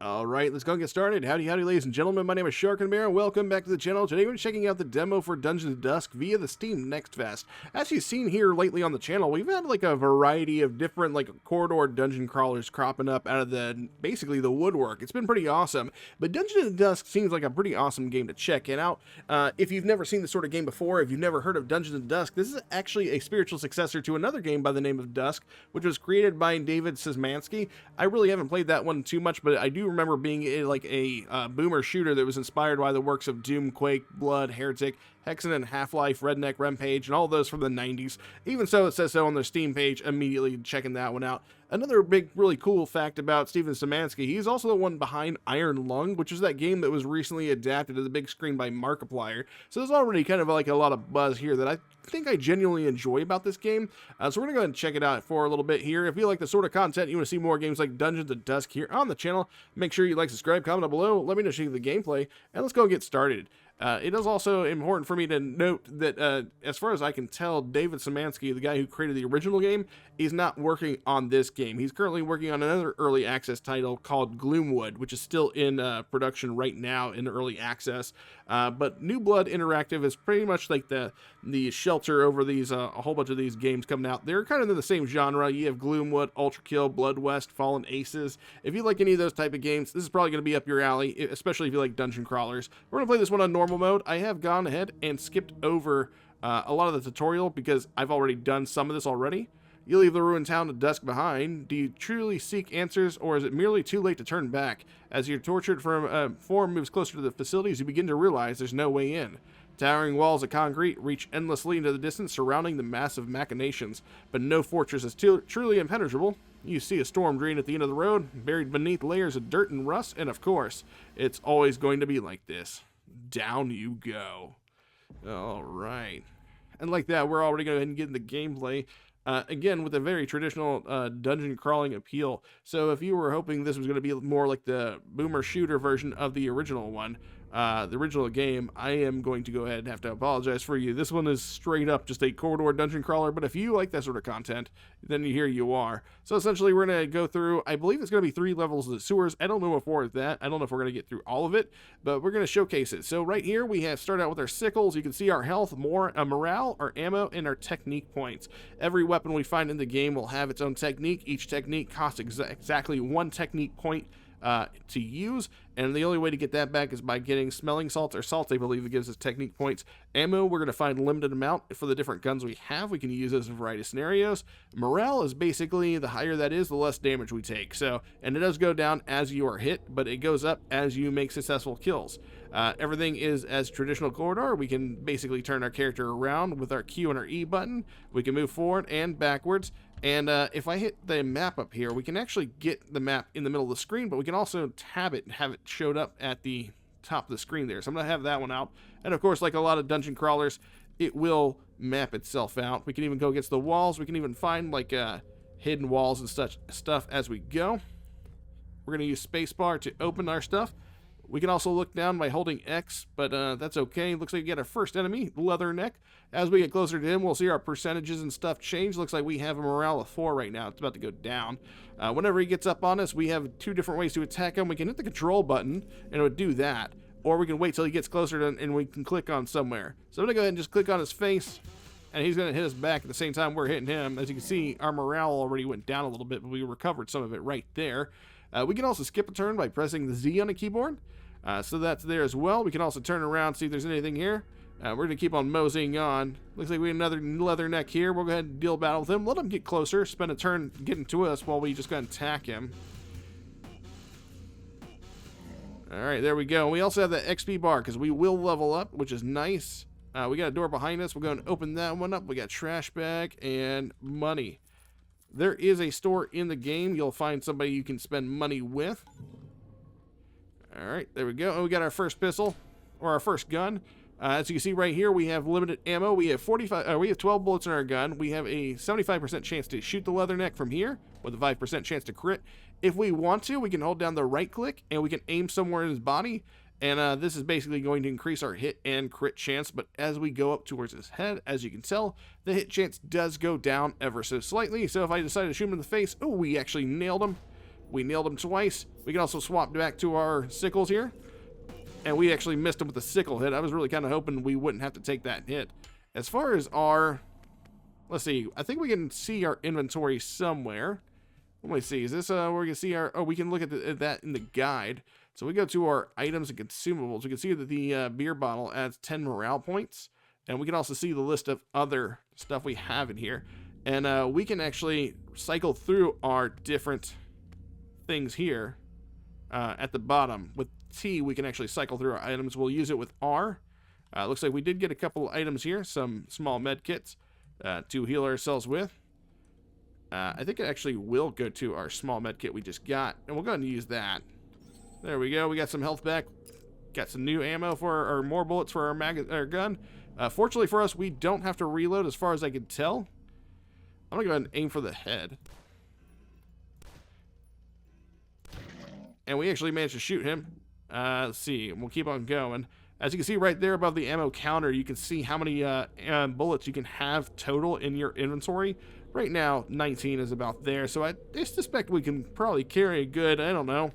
All right, let's go and get started. Howdy, howdy, ladies and gentlemen. My name is Sharkinbear, and welcome back to the channel. Today we're checking out the demo for Dungeons of DUSK via the Steam Next Fest. As you've seen here lately on the channel, we've had like a variety of different corridor dungeon crawlers cropping up out of basically the woodwork. It's been pretty awesome. But Dungeons of DUSK seems like a pretty awesome game to check it out. If you've never seen this sort of game before, if you've never heard of Dungeons of DUSK, this is actually a spiritual successor to another game by the name of Dusk, which was created by David Szymanski. I really haven't played that one too much, but I do remember being a boomer shooter that was inspired by the works of Doom, Quake, Blood, Heretic, Hexen, and Half-Life, Redneck, Rampage, and all those from the 90s. Even so, it says so on their Steam page, immediately checking that one out. Another big, really cool fact about Steven Szymanski, he's also the one behind Iron Lung, which is that game that was recently adapted to the big screen by Markiplier. So there's already kind of like a lot of buzz here that I think I genuinely enjoy about this game. So we're going to go ahead and check it out for a little bit here. If you like the sort of content, you want to see more games like Dungeons of DUSK here on the channel, make sure you like, subscribe, comment down below, let me know if you think of the gameplay, and let's go and get started. It is also important for me to note that, as far as I can tell, David Szymanski, the guy who created the original game, is not working on this game. He's currently working on another early access title called Gloomwood, which is still in production right now in early access. But New Blood Interactive is pretty much like the shelter over these a whole bunch of these games coming out. They're kind of in the same genre. You have Gloomwood, Ultra Kill, Blood West, Fallen Aces. If you like any of those type of games, this is probably going to be up your alley, especially if you like dungeon crawlers. We're going to play this one on normal mode. I have gone ahead and skipped over a lot of the tutorial because I've already done some of this already. You leave the ruined town of Dusk behind. Do you truly seek answers, or is it merely too late to turn back? As your tortured form moves closer to the facilities, you begin to realize there's no way in. Towering walls of concrete reach endlessly into the distance, surrounding the massive machinations, but no fortress is truly impenetrable. You see a storm drain at the end of the road, buried beneath layers of dirt and rust, and of course, it's always going to be like this. Down you go. All right. And like that, we're already going to go ahead and get into gameplay. Again, with a very traditional dungeon crawling appeal. So if you were hoping this was going to be more like the boomer shooter version of the original one, the original game, I am going to go ahead and have to apologize for you. This one is straight up just a corridor dungeon crawler, but if you like that sort of content, then here you are. So essentially, we're going to go through, I believe it's going to be 3 levels of the sewers. I don't know if we're at that. I don't know if we're going to get through all of it, but we're going to showcase it. So right here, we have started out with our sickles. You can see our health, morale, our ammo, and our technique points. Every weapon we find in the game will have its own technique. Each technique costs exactly 1 technique point to use, and the only way to get that back is by getting smelling salts or salts, I believe, that gives us technique points. Ammo, we're going to find a limited amount for the different guns we have. We can use those in a variety of scenarios. Morale is basically the higher that is, the less damage we take. So, and it does go down as you are hit, but it goes up as you make successful kills. Everything is as traditional corridor. We can basically turn our character around with our Q and our E button. We can move forward and backwards. And if I hit the map up here, we can actually get the map in the middle of the screen, but we can also tab it and have it showed up at the top of the screen there. So I'm going to have that one out. And of course, like a lot of dungeon crawlers, it will map itself out. We can even go against the walls. We can even find like hidden walls and such stuff as we go. We're going to use spacebar to open our stuff. We can also look down by holding X, but that's okay. Looks like we get our first enemy, Leatherneck. As we get closer to him, we'll see our percentages and stuff change. Looks like we have a morale of 4 right now. It's about to go down. Whenever he gets up on us, we have 2 different ways to attack him. We can hit the control button, and it would do that. Or we can wait till he gets closer to, and we can click on somewhere. So I'm going to go ahead and just click on his face, and he's going to hit us back at the same time we're hitting him. As you can see, our morale already went down a little bit, but we recovered some of it right there. We can also skip a turn by pressing the Z on the keyboard. So that's there as well. We can also turn around, see if there's anything here. We're going to keep on moseying on. Looks like we have another Leatherneck here. We'll go ahead and deal battle with him. Let him get closer. Spend a turn getting to us while we just go and attack him. Alright, there we go. We also have that XP bar because we will level up, which is nice. We got a door behind us. We're going to open that one up. We got trash bag and money. There is a store in the game. You'll find somebody you can spend money with. Alright, there we go. And we got our first pistol, or our first gun. As you can see right here, we have limited ammo. We have 12 bullets in our gun. We have a 75% chance to shoot the Leatherneck from here, with a 5% chance to crit. If we want to, we can hold down the right click, and we can aim somewhere in his body. And this is basically going to increase our hit and crit chance. But as we go up towards his head, as you can tell, the hit chance does go down ever so slightly. So if I decide to shoot him in the face, oh, we actually nailed him. We nailed him twice. We can also swap back to our sickles here. And we actually missed him with the sickle hit. I was really kind of hoping we wouldn't have to take that hit. As far as our... Let's see. I think we can see our inventory somewhere. Let me see. Is this where we can see our... Oh, we can look at that in the guide. So we go to our items and consumables. We can see that the beer bottle adds 10 morale points. And we can also see the list of other stuff we have in here. And we can actually cycle through our different things here at the bottom. With T, we can actually cycle through our items. We'll use it with R. Looks like we did get a couple items here. Some small med kits to heal ourselves with. I think it actually will go to our small med kit we just got. And we'll go ahead and use that. There we go. We got some health back. Got some new ammo for or more bullets for our gun. Fortunately for us, we don't have to reload as far as I can tell. I'm going to go ahead and aim for the head. And we actually managed to shoot him. Let's see. We'll keep on going. As you can see right there above the ammo counter, you can see how many bullets you can have total in your inventory. Right now, 19 is about there. So I suspect we can probably carry a good, I don't know,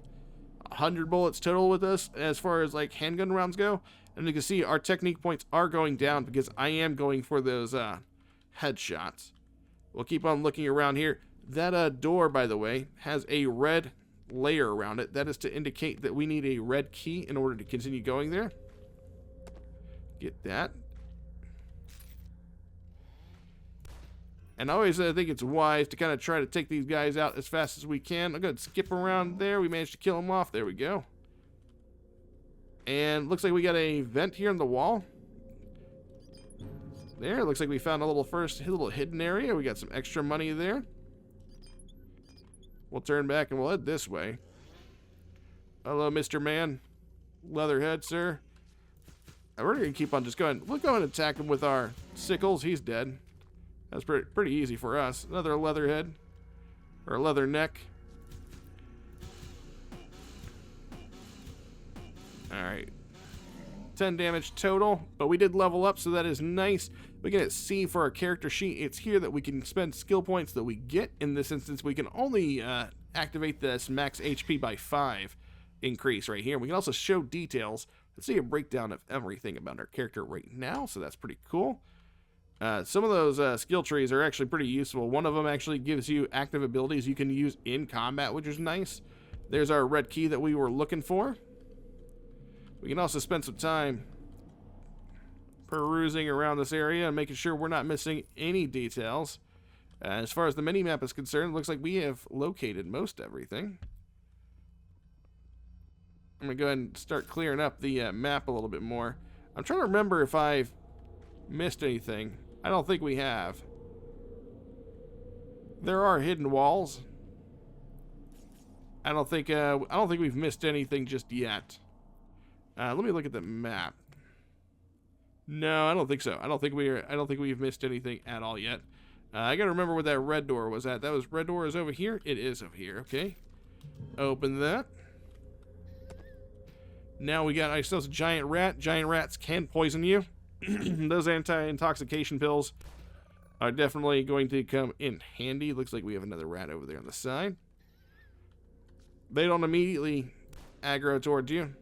100 bullets total with us as far as like handgun rounds go. And you can see our technique points are going down because I am going for those headshots. We'll keep on looking around here. That door, by the way, has a red layer around it. That is to indicate that we need a red key in order to continue going there. Get that. And I always think it's wise to kind of try to take these guys out as fast as we can. I'm going to skip around there. We managed to kill them off. There we go. And looks like we got a vent here in the wall. There, looks like we found a little hidden area. We got some extra money there. We'll turn back and we'll head this way. Hello, Mr. Man. Leatherhead, sir. And we're going to keep on just going. We'll go and attack him with our sickles. He's dead. That's pretty easy for us. Another leatherhead. Or leather neck. Alright. 10 damage total. But we did level up, so that is nice. We can hit C for our character sheet. It's here that we can spend skill points that we get. In this instance, we can only activate this max HP by 5 increase right here. We can also show details. Let's see a breakdown of everything about our character right now, so that's pretty cool. Some of those skill trees are actually pretty useful. One of them actually gives you active abilities you can use in combat, which is nice. There's our red key that we were looking for. We can also spend some time perusing around this area and making sure we're not missing any details. As far as the mini-map is concerned, it looks like we have located most everything. I'm going to go ahead and start clearing up the map a little bit more. I'm trying to remember if I've missed anything. I don't think we have. There are hidden walls. I don't think we've missed anything just yet. Let me look at the map. No, I don't think so. I don't think we've missed anything at all yet. I gotta remember where that red door was at. That was red door is over here. It is over here. Okay. Open that. Now we got ourselves a giant rat. Giant rats can poison you. Those anti-intoxication pills are definitely going to come in handy. Looks like we have another rat over there on the side. They don't immediately aggro towards you.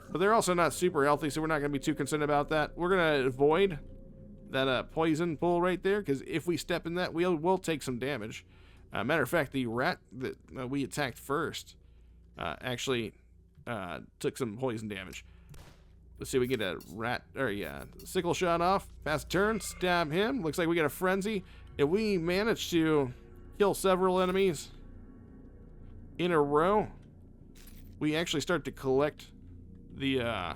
But they're also not super healthy, so we're not going to be too concerned about that. We're going to avoid that poison pool right there, because if we step in that, we'll take some damage. Matter of fact, the rat that we attacked first actually took some poison damage. Let's see, we get a rat, or yeah, sickle shot off. Fast turn, stab him. Looks like we got a frenzy. If we manage to kill several enemies in a row, we actually start to collect the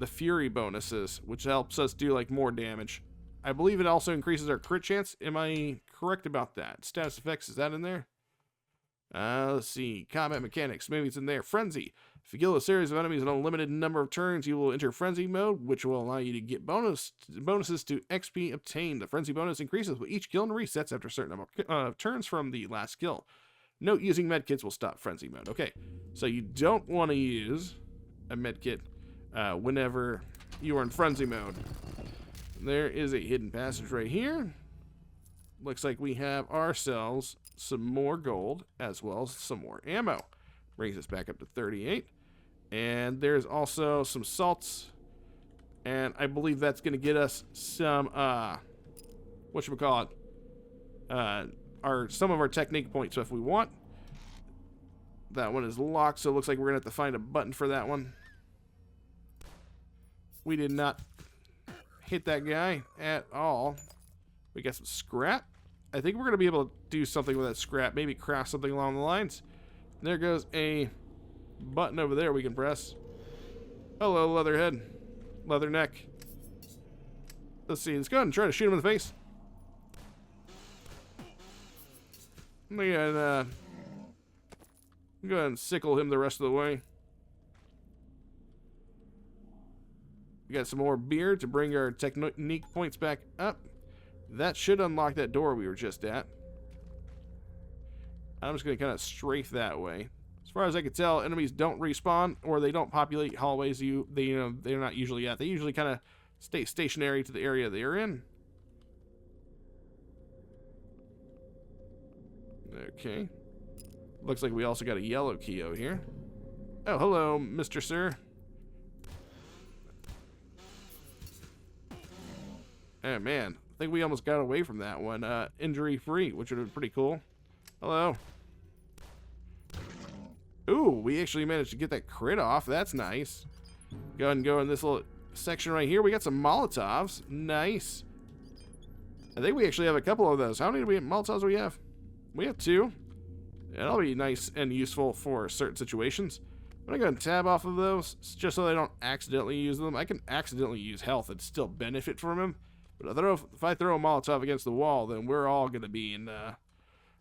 fury bonuses, which helps us do like more damage. I believe it also increases our crit chance. Am I correct about that? Status effects, is that in there? Let's see. Combat mechanics, maybe it's in there. Frenzy. If you kill a series of enemies in an unlimited number of turns, you will enter frenzy mode, which will allow you to get bonuses to XP obtained. The frenzy bonus increases with each kill and resets after a certain number of turns from the last kill. Note, using medkits will stop frenzy mode. Okay, so you don't want to use a medkit whenever you are in frenzy mode. There is a hidden passage right here. looks like we have ourselves some more gold as well as some more ammo. Brings us back up to 38. And there's also some salts. And I believe that's going to get us some, whatchamacallit? Some of our technique points if we want. That one is locked, so it looks like we're going to have to find a button for that one. We did not hit that guy at all. We got some scrap. I think we're going to be able to do something with that scrap. Maybe craft something along the lines. And there goes a button over there we can press. Hello, Leatherhead. Leatherneck. Let's see. Let's go ahead and try to shoot him in the face. I'm going to go ahead and sickle him the rest of the way. We got some more beer to bring our technique points back up. That should unlock that door we were just at. I'm just going to kind of strafe that way. As far as I can tell, enemies don't respawn or they don't populate hallways they're not usually at. They usually kind of stay stationary to the area they're in. Okay. Looks like we also got a yellow key out here. Oh, hello, Mr. Sir. Oh, man. I think we almost got away from that one. Injury-free, which would have been pretty cool. Hello. Ooh, we actually managed to get that crit off. That's nice. Go ahead and go in this little section right here. We got some Molotovs. Nice. I think we actually have a couple of those. How many Molotovs do we have? We have 2. That'll be nice and useful for certain situations. I'm going to go ahead and tab off of those, just so I don't accidentally use them. I can accidentally use health and still benefit from them. But if I throw a Molotov against the wall, then we're all going to be in a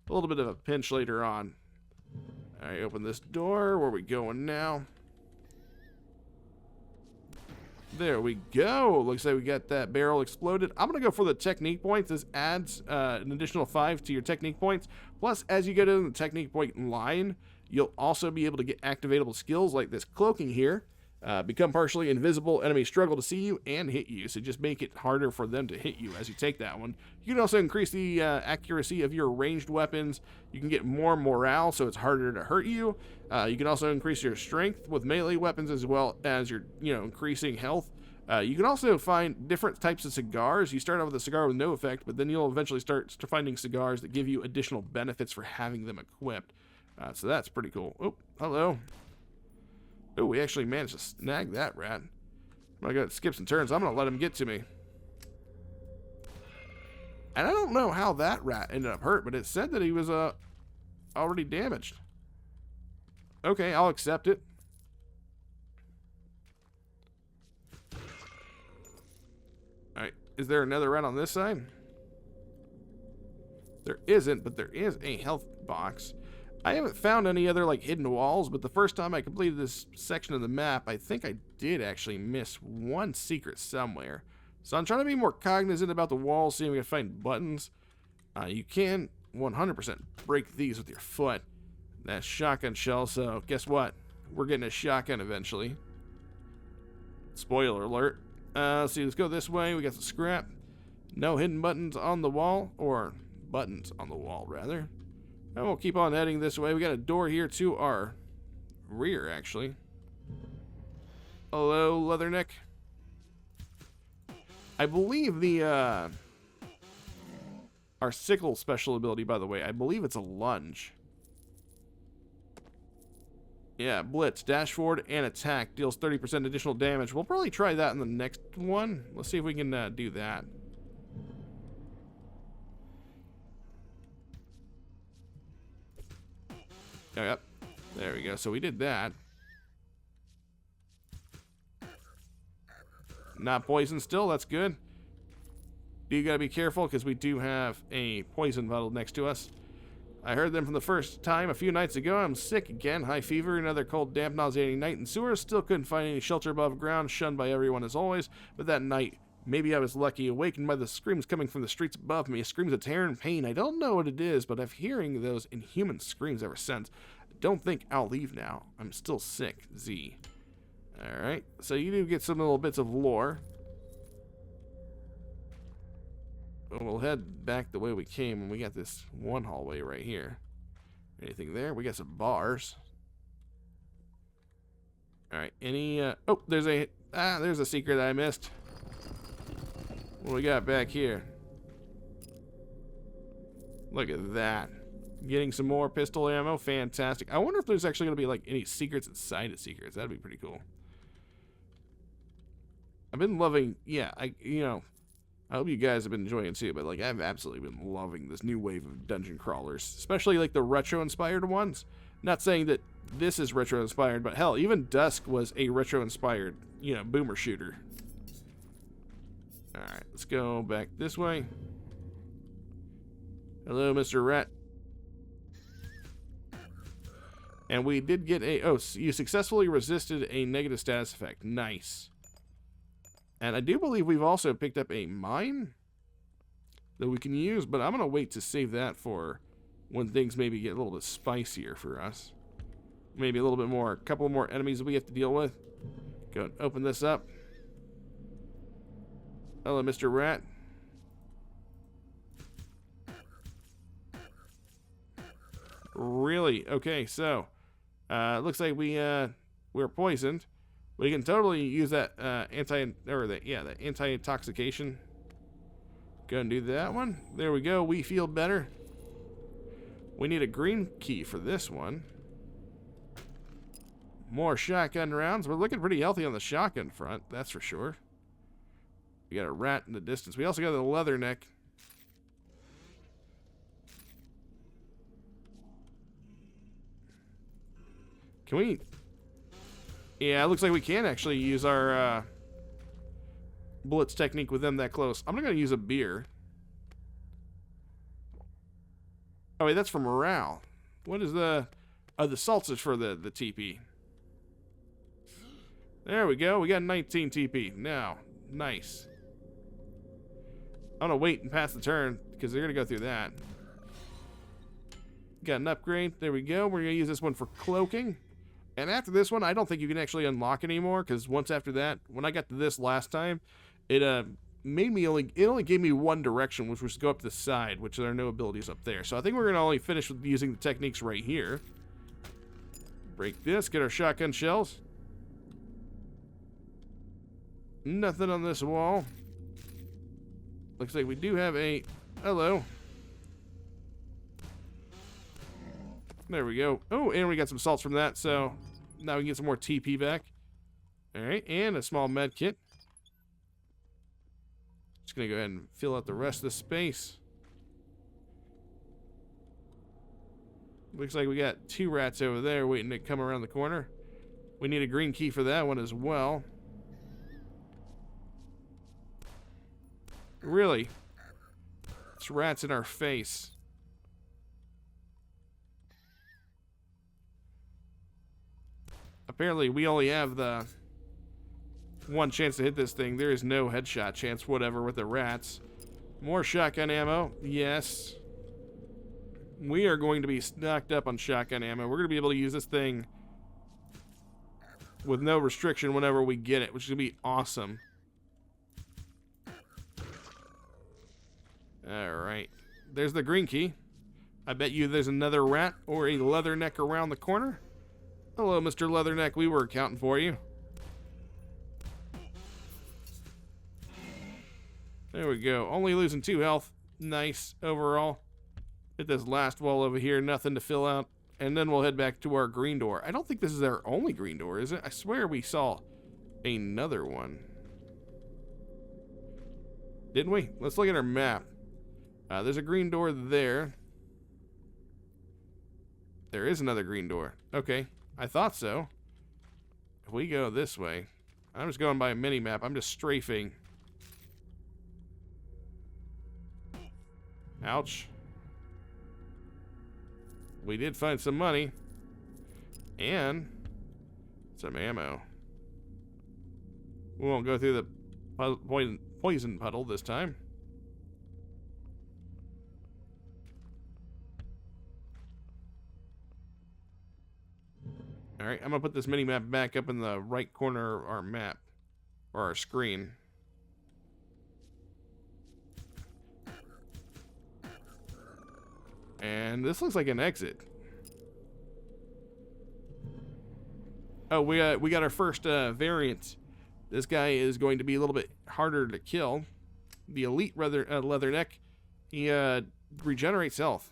little bit of a pinch later on. Alright, open this door. Where are we going now? There we go. Looks like we got that barrel exploded. I'm going to go for the technique points. This adds an additional 5 to your technique points. Plus, as you get in the technique point line, you'll also be able to get activatable skills like this cloaking here. Become partially invisible. Enemies struggle to see you and hit you, so just make it harder for them to hit you as you take that one. You can also increase the accuracy of your ranged weapons. You can get more morale, so it's harder to hurt you. You can also increase your strength with melee weapons as well as your, increasing health. You can also find different types of cigars. You start out with a cigar with no effect, but then you'll eventually start finding cigars that give you additional benefits for having them equipped. So that's pretty cool. Oh, hello. Oh, we actually managed to snag that rat. I'm going to skip some turns. I'm going to let him get to me. And I don't know how that rat ended up hurt, but it said that he was already damaged. Okay, I'll accept it. Alright, is there another rat on this side? There isn't, but there is a health box. I haven't found any other hidden walls, but the first time I completed this section of the map, I think I did actually miss one secret somewhere. So I'm trying to be more cognizant about the walls, seeing if we can find buttons. You can 100% break these with your foot. That shotgun shell, so guess what? We're getting a shotgun eventually. Spoiler alert. Let's see, let's go this way. We got some scrap. No hidden buttons on the wall, or buttons on the wall, rather. And we'll keep on heading this way. We got a door here to our rear, actually. Hello, Leatherneck. I believe the, our sickle special ability, by the way, I believe it's a lunge. Yeah, blitz, dash forward, and attack. Deals 30% additional damage. We'll probably try that in the next one. Let's see if we can do that. Oh, yep. There we go. So we did that. Not poison still. That's good. You gotta be careful because we do have a poison bottle next to us. I heard them from the first time a few nights ago. I'm sick again. High fever, another cold, damp, nauseating night in sewers. Still couldn't find any shelter above ground. Shunned by everyone as always. But that night, maybe I was lucky. Awakened by the screams coming from the streets above me. Screams of terror and pain. I don't know what it is, but I've hearing those inhuman screams ever since. Don't think I'll leave now. I'm still sick. Z. Alright. So you do get some little bits of lore. we'll head back the way we came, and we got this one hallway right here. Anything there? We got some bars. Alright, any, oh, there's a secret I missed. What do we got back here? Look at that. Getting some more pistol ammo. Fantastic. I wonder if there's actually going to be, like, any secrets inside of secrets. That'd be pretty cool. I've been loving, yeah, I hope you guys have been enjoying it too, but, like, I've absolutely been loving this new wave of dungeon crawlers, especially, like, the retro-inspired ones. Not saying that this is retro-inspired, but hell, even Dusk was a retro-inspired, you know, boomer shooter. Alright, let's go back this way. Hello, Mr. Rat. And we did get a, oh, you successfully resisted a negative status effect. Nice. And I do believe we've also picked up a mine that we can use, but I'm going to wait to save that for when things maybe get a little bit spicier for us. Maybe a little bit more, a couple more enemies that we have to deal with. Go and open this up. Hello, Mr. Rat. Really? Okay, so looks like we're poisoned. We can totally use that anti-intoxication. Go and do that one. There we go. We feel better. We need a green key for this one. More shotgun rounds. We're looking pretty healthy on the shotgun front, that's for sure. We got a rat in the distance. We also got a leatherneck. Can we? Yeah, it looks like we can actually use our bullets technique with them that close. I'm not going to use a beer. Oh, wait, that's for morale. What is the... Oh, the salts is for the TP. There we go. We got 19 TP. Now, nice. I'm going to wait and pass the turn because they're going to go through that. Got an upgrade. There we go. We're going to use this one for cloaking. And after this one, I don't think you can actually unlock anymore, because once after that, when I got to this last time, it only gave me one direction, which was to go up the side, which there are no abilities up there. So I think we're going to only finish with using the techniques right here. Break this, get our shotgun shells. Nothing on this wall. Looks like we do have a... Hello. There we go. Oh, and we got some salts from that, so now we can get some more TP back. Alright, and a small med kit. Just gonna go ahead and fill out the rest of the space. Looks like we got 2 rats over there waiting to come around the corner. We need a green key for that one as well. Really? It's rats in our face. Apparently, we only have the one chance to hit this thing. There is no headshot chance, whatever, with the rats. More shotgun ammo. Yes. We are going to be stocked up on shotgun ammo. We're going to be able to use this thing with no restriction whenever we get it, which is going to be awesome. Alright. There's the green key. I bet you there's another rat or a leatherneck around the corner. Hello, Mr. Leatherneck. We were accounting for you. There we go. Only losing 2 health. Nice overall. Hit this last wall over here. Nothing to fill out. And then we'll head back to our green door. I don't think this is our only green door, is it? I swear we saw another one. Didn't we? Let's look at our map. There's a green door there. There is another green door. Okay. I thought so. If we go this way, I'm just going by a mini-map. I'm just strafing. Ouch. We did find some money. And some ammo. We won't go through the poison puddle this time. Alright, I'm going to put this mini-map back up in the right corner of our map. Or our screen. And this looks like an exit. Oh, we got our first variant. This guy is going to be a little bit harder to kill. The elite leatherneck. He regenerates health.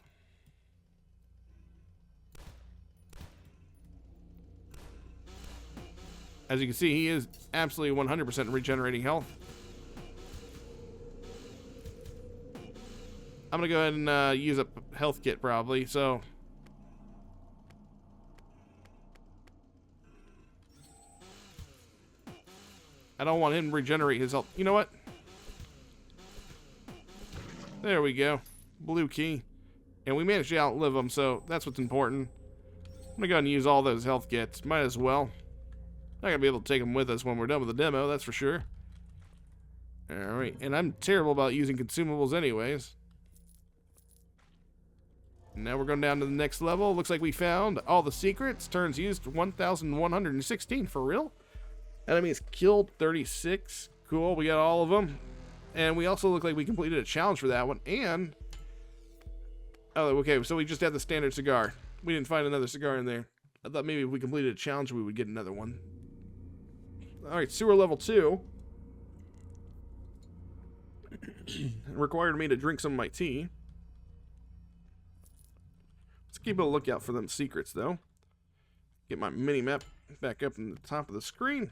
As you can see, he is absolutely 100% regenerating health. I'm going to go ahead and use a health kit probably, so... I don't want him to regenerate his health. You know what? There we go. Blue key. And we managed to outlive him, so that's what's important. I'm going to go ahead and use all those health kits. Might as well. Not going to be able to take them with us when we're done with the demo, that's for sure. Alright, and I'm terrible about using consumables anyways. Now we're going down to the next level. Looks like we found all the secrets. Turns used 1,116 for real. Enemies killed 36. Cool, we got all of them. And we also look like we completed a challenge for that one. And... oh, okay, so we just had the standard cigar. We didn't find another cigar in there. I thought maybe if we completed a challenge, we would get another one. Alright, sewer level 2. Required me to drink some of my tea. Let's keep a lookout for them secrets, though. Get my mini-map back up in the top of the screen.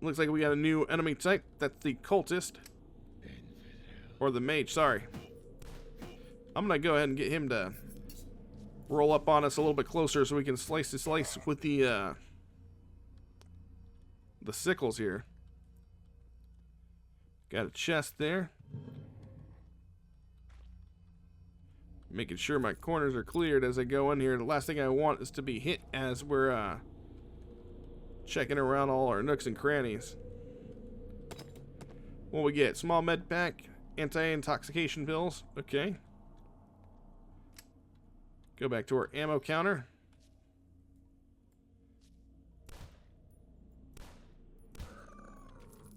Looks like we got a new enemy type. That's the Cultist. Or the Mage, sorry. I'm going to go ahead and get him to roll up on us a little bit closer so we can slice with the sickles here. Got a chest there. Making sure my corners are cleared as I go in here. The last thing I want is to be hit as we're checking around all our nooks and crannies. What we get? Small med pack, anti-intoxication pills. Okay. Go back to our ammo counter.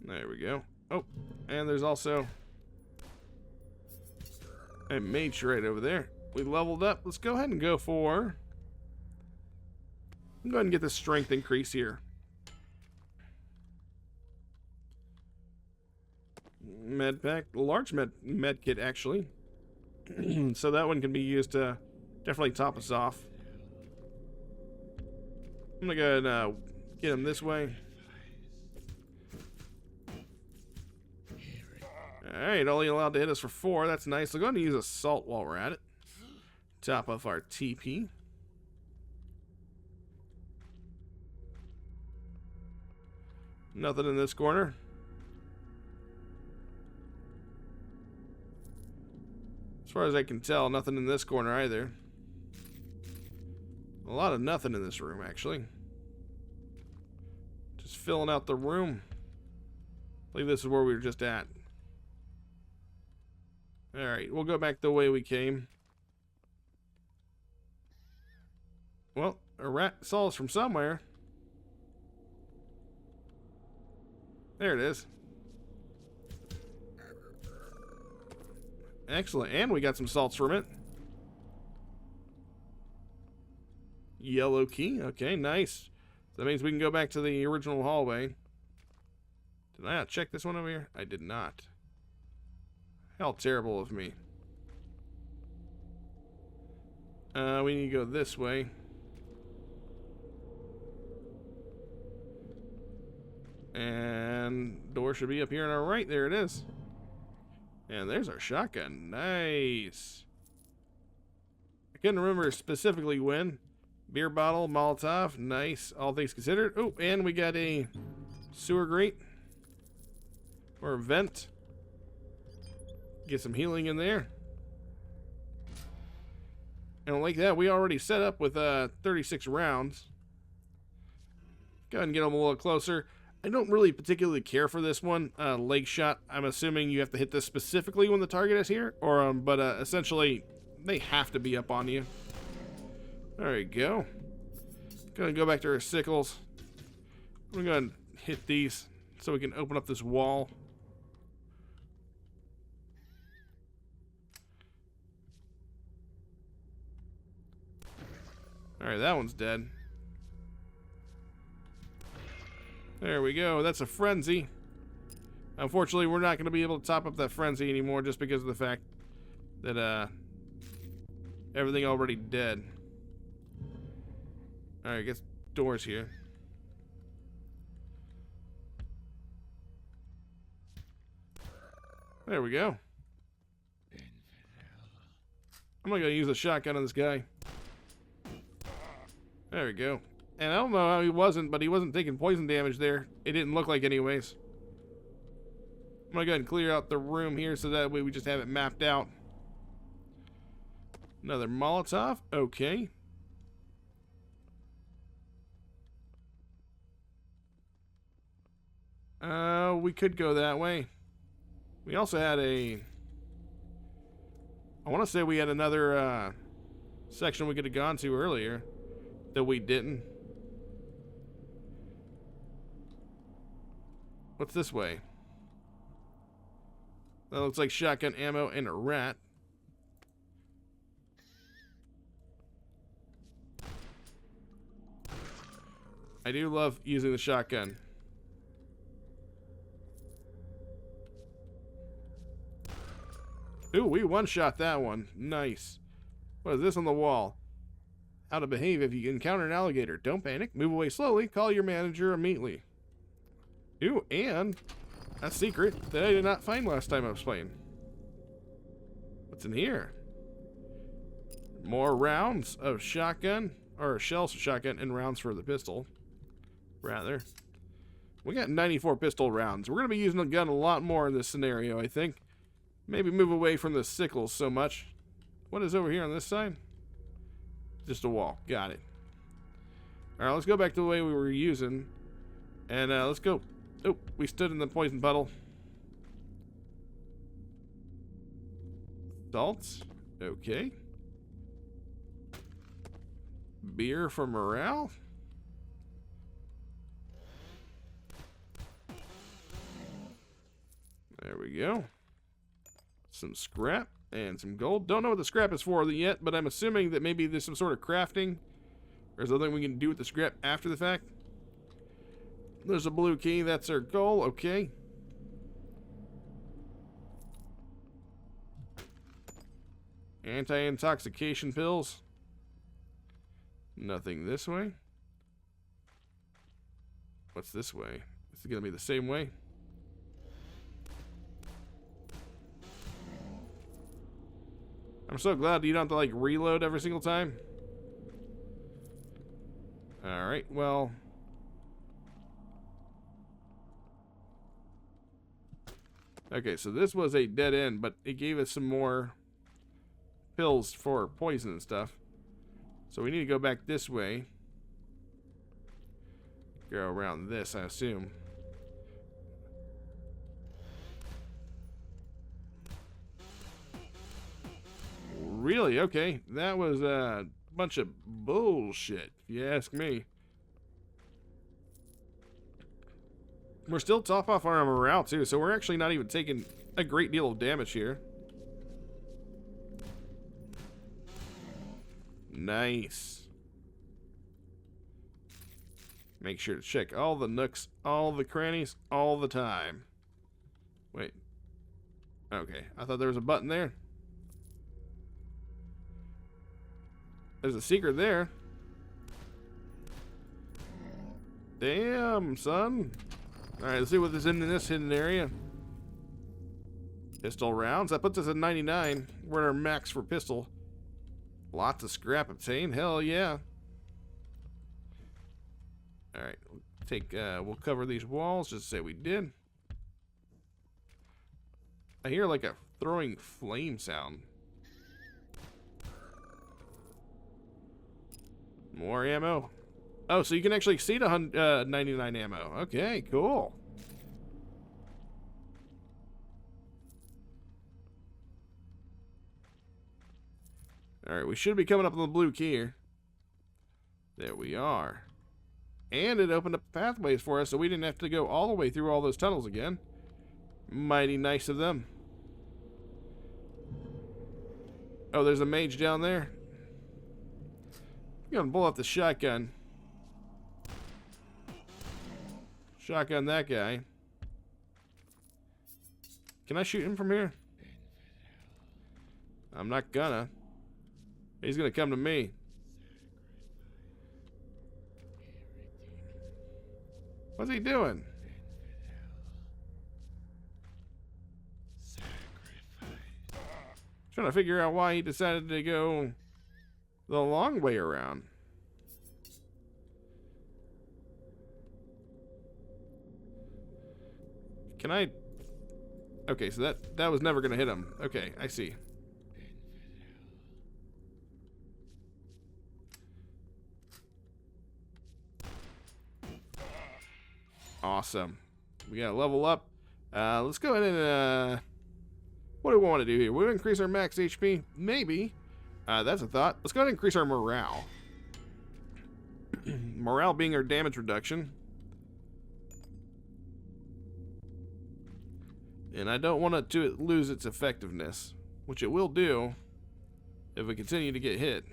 There we go. Oh, and there's also a mage right over there. We leveled up. Let's go ahead and go for... I'm going to get the strength increase here. Med pack, large med kit actually. So that one can be used to definitely top us off. I'm gonna go ahead and get him this way. Alright, only allowed to hit us for 4. That's nice. We'll go ahead and use assault while we're at it. Top off our TP. Nothing in this corner. As far as I can tell, nothing in this corner either. A lot of nothing in this room, actually. Just filling out the room. I believe this is where we were just at. Alright, we'll go back the way we came. Well, a rat saw us from somewhere. There it is. Excellent, and we got some salts from it. Yellow key, okay, nice. That means we can go back to the original hallway. Did I not check this one over here? I did not. How terrible of me. We need to go this way. And door should be up here on our right. There it is. And there's our shotgun. Nice. I couldn't remember specifically when. Beer bottle, Molotov. Nice. All things considered. Oh, and we got a sewer grate. Or a vent. Get some healing in there. And like that, we already set up with 36 rounds. Go ahead and get them a little closer. I don't really particularly care for this one. Leg shot. I'm assuming you have to hit this specifically when the target is here. Or, but essentially, they have to be up on you. There you go. Gonna go back to our sickles. We're gonna hit these so we can open up this wall. Alright, that one's dead. There we go. That's a frenzy. Unfortunately, we're not going to be able to top up that frenzy anymore just because of the fact that everything already dead. Alright, get doors here. There we go. I'm not going to use a shotgun on this guy. There we go. And I don't know how he wasn't, but he wasn't taking poison damage there. It didn't look like anyways. I'm going to go ahead and clear out the room here so that way we just have it mapped out. Another Molotov. Okay. We could go that way. We also had a... I want to say we had another section we could have gone to earlier that we didn't. What's this way? That looks like shotgun ammo and a rat. I do love using the shotgun. Ooh, we one-shot that one. Nice. What is this on the wall? How to behave if you encounter an alligator. Don't panic. Move away slowly. Call your manager immediately. Ooh, and a secret that I did not find last time I was playing. What's in here? More rounds of shotgun, or shells of shotgun, and rounds for the pistol. Rather. We got 94 pistol rounds. We're going to be using the gun a lot more in this scenario, I think. Maybe move away from the sickles so much. What is over here on this side? Just a wall. Got it. Alright, let's go back to the way we were using. And let's go. Oh, we stood in the poison puddle. Salts. Okay. Beer for morale. There we go. Some scrap and some gold. Don't know what the scrap is for yet, but I'm assuming that maybe there's some sort of crafting or something we can do with the scrap after the fact. There's a blue key. That's our goal. Okay. Anti-intoxication pills. Nothing this way. What's this way? Is it going to be the same way? I'm so glad you don't have to, like, reload every single time. Alright, well... Okay, so this was a dead end, but it gave us some more pills for poison and stuff. So we need to go back this way. Go around this, I assume. Really? Okay. That was a bunch of bullshit, if you ask me. We're still top off our morale, too, so we're actually not even taking a great deal of damage here. Nice. Make sure to check all the nooks, all the crannies, all the time. Wait. Okay, I thought there was a button there. There's a secret there. Damn, son. Alright, let's see what is in this hidden area. Pistol rounds. That puts us at 99. We're at our max for pistol. Lots of scrap obtained. Hell yeah. Alright, we'll cover these walls just to say we did. I hear like a throwing flame sound. More ammo. Oh, so you can actually exceed 99 ammo. Okay, cool. Alright, we should be coming up on the blue key here. There we are. And it opened up pathways for us, so we didn't have to go all the way through all those tunnels again. Mighty nice of them. Oh, there's a mage down there. You gonna pull out the shotgun. Shotgun that guy. Can I shoot him from here? I'm not gonna. He's gonna come to me. What's he doing? Trying to figure out why he decided to go the long way around. Can I? Okay, so that was never gonna hit him. Okay, I see. Awesome. We gotta level up. Let's go ahead and what do we want to do here? We increase our max HP? Maybe. That's a thought. Let's go ahead and increase our morale. Morale being our damage reduction. And I don't want it to lose its effectiveness, which it will do if we continue to get hit.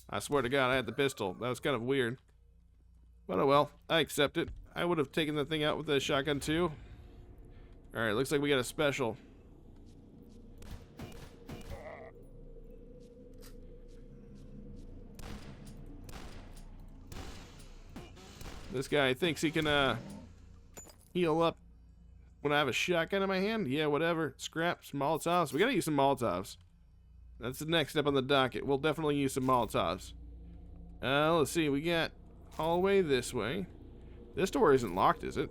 I swear to God, I had the pistol. That was kind of weird. But oh well, I accept it. I would have taken the thing out with the shotgun too. Alright, looks like we got a special. This guy thinks he can heal up when I have a shotgun in my hand. Yeah, whatever. Scraps, Molotovs. We gotta use some Molotovs. That's the next step on the docket. We'll definitely use some Molotovs. Let's see. We got hallway this way. This door isn't locked, is it?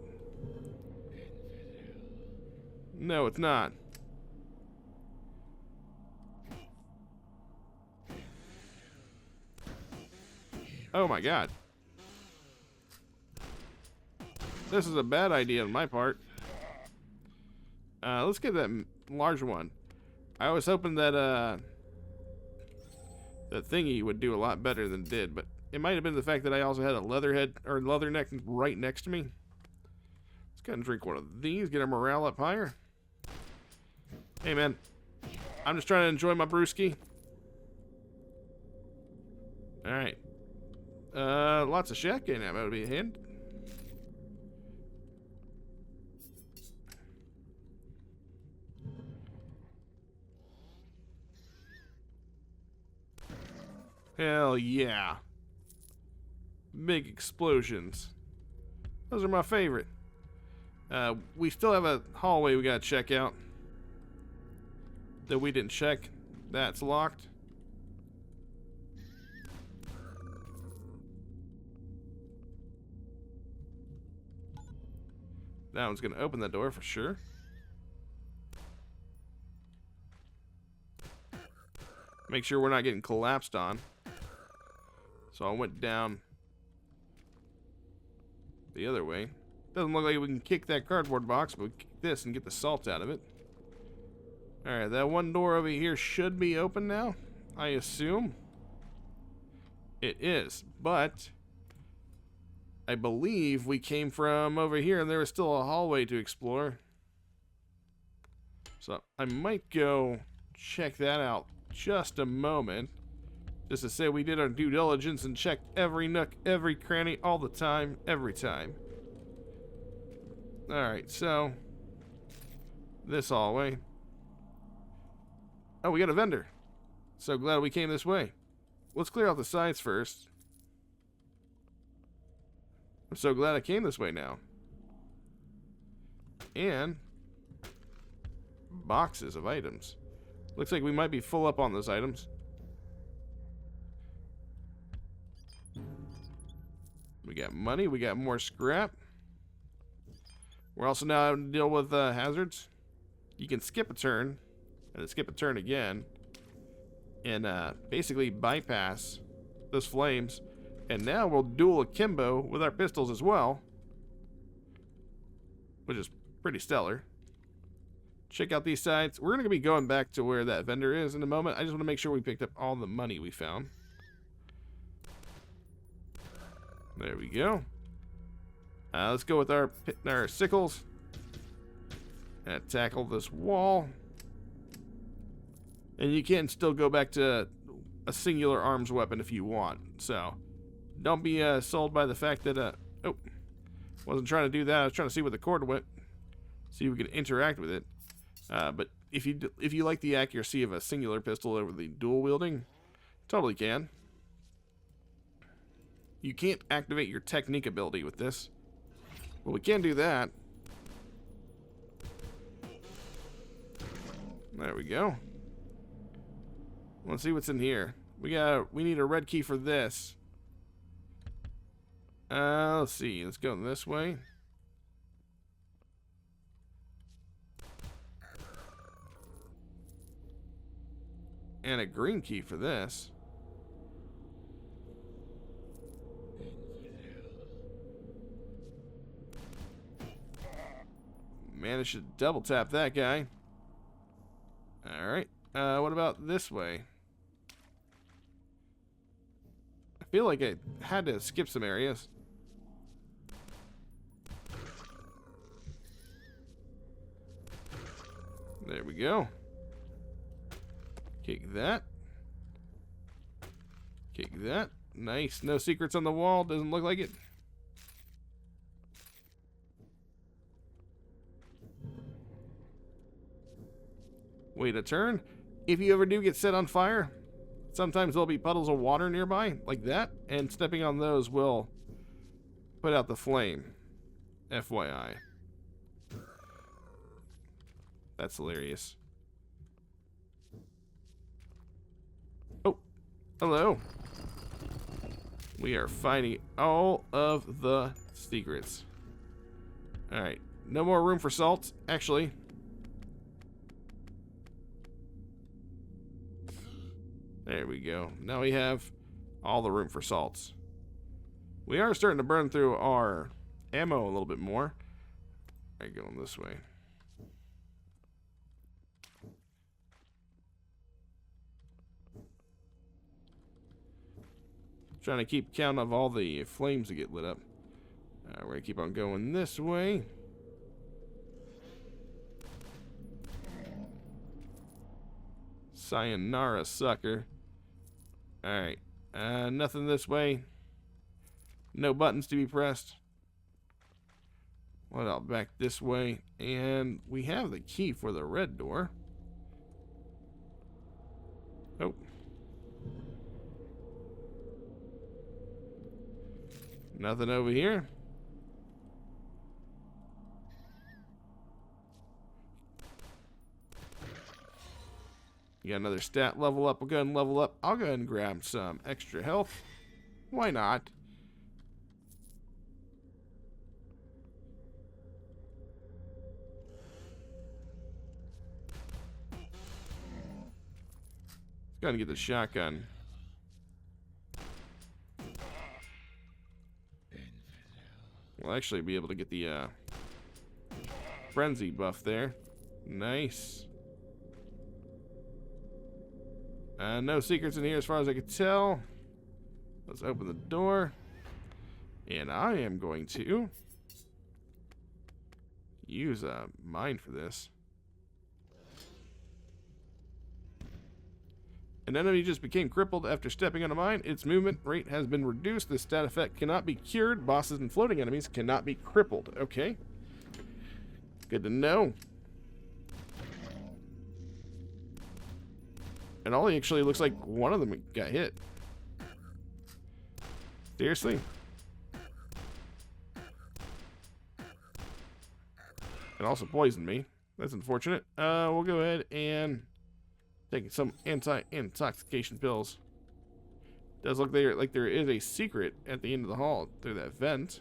No, it's not. Oh my God. This is a bad idea on my part. Let's get that large one. I was hoping that that thingy would do a lot better than it did, but it might have been the fact that I also had a leatherhead or leatherneck right next to me. Let's go ahead and drink one of these, get our morale up higher. Hey man, I'm just trying to enjoy my brewski. Alright. Lots of shotgun ammo would be a hint. Hell yeah. Big explosions. Those are my favorite. We still have a hallway we gotta check out that we didn't check. That's locked. That one's gonna open that door for sure. Make sure we're not getting collapsed on. So I went down the other way. Doesn't look like we can kick that cardboard box, but we can kick this and get the salt out of it. Alright, that one door over here should be open now, I assume. It is, but I believe we came from over here and there was still a hallway to explore. So I might go check that out just a moment. Just to say we did our due diligence and checked every nook, every cranny, all the time, every time. Alright, so this hallway. Oh, we got a vendor. So glad we came this way. Let's clear out the sides first. I'm so glad I came this way now. And boxes of items. Looks like we might be full up on those items. We got money, we got more scrap. We're also now having to deal with hazards. You can skip a turn, and then skip a turn again, and basically bypass those flames. And now we'll dual akimbo with our pistols as well, which is pretty stellar. Check out these sides. We're going to be going back to where that vendor is in a moment. I just want to make sure we picked up all the money we found. There we go. Let's go with our sickles and tackle this wall. And you can still go back to a singular arms weapon if you want. So, don't be sold by the fact that, oh, wasn't trying to do that. I was trying to see where the cord went. See if we can interact with it. But if you like the accuracy of a singular pistol over the dual wielding, totally can. You can't activate your technique ability with this. Well, we can do that. There we go. Let's see what's in here. We need a red key for this. Let's see. Let's go this way. And a green key for this. Managed to double tap that guy. Alright. What about this way? I feel like I had to skip some areas. There we go. Kick that. Kick that. Nice. No secrets on the wall. Doesn't look like it. Wait a turn. If you ever do get set on fire, sometimes there'll be puddles of water nearby, like that, and stepping on those will put out the flame. FYI. That's hilarious. Oh, hello. We are finding all of the secrets. Alright, no more room for salt, actually. There we go. Now we have all the room for salts. We are starting to burn through our ammo a little bit more. Alright, going this way. Trying to keep count of all the flames that get lit up. We're going to keep on going this way. Sayonara, sucker. Alright. Nothing this way. No buttons to be pressed. What else? Back this way. And we have the key for the red door. Oh. Nothing over here. You got another stat level up. We'll go ahead and level up. I'll go ahead and grab some extra health. Why not? Let's go ahead and get the shotgun. We'll actually be able to get the frenzy buff there. Nice. No secrets in here as far as I can tell. Let's open the door. And I am going to use a mine for this. An enemy just became crippled after stepping on a mine. Its movement rate has been reduced. This stat effect cannot be cured. Bosses and floating enemies cannot be crippled. Okay. Good to know. And only actually looks like one of them got hit. Seriously? It also poisoned me. That's unfortunate. We'll go ahead and take some anti-intoxication pills. Does look like there is a secret at the end of the hall through that vent.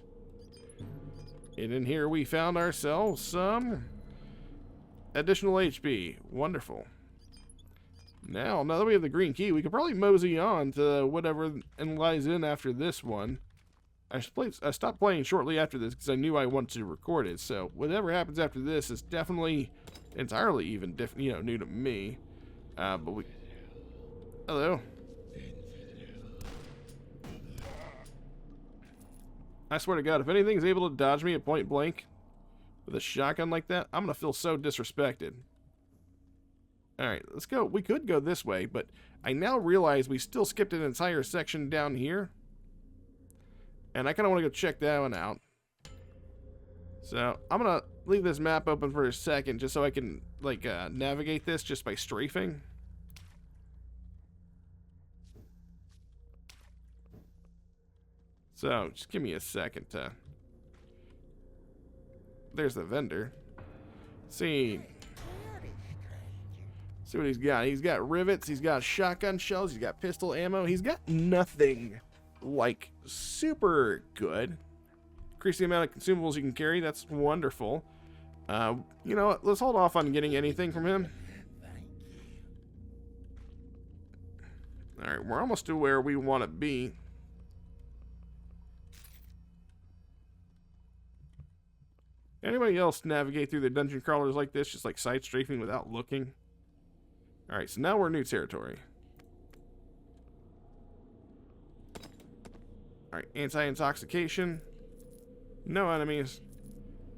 And in here we found ourselves some additional HP. Wonderful. Now that we have the green key, we could probably mosey on to whatever lies in after this one. I stopped playing shortly after this because I knew I wanted to record it. So whatever happens after this is definitely entirely even new to me. But we... Hello. I swear to God, if anything's able to dodge me at point blank with a shotgun like that, I'm going to feel so disrespected. Alright, let's go. We could go this way, but I now realize we still skipped an entire section down here. And I kind of want to go check that one out. So, I'm going to leave this map open for a second just so I can, like, navigate this just by strafing. So, just give me a second to... There's the vendor. See what he's got. He's got rivets, he's got shotgun shells, he's got pistol ammo. He's got nothing, like, super good. Increase the amount of consumables you can carry. That's wonderful. You know what? Let's hold off on getting anything from him. Alright, we're almost to where we want to be. Anybody else navigate through the dungeon crawlers like this, just like side strafing without looking? Alright, so now we're in new territory. Alright, anti-intoxication. No enemies.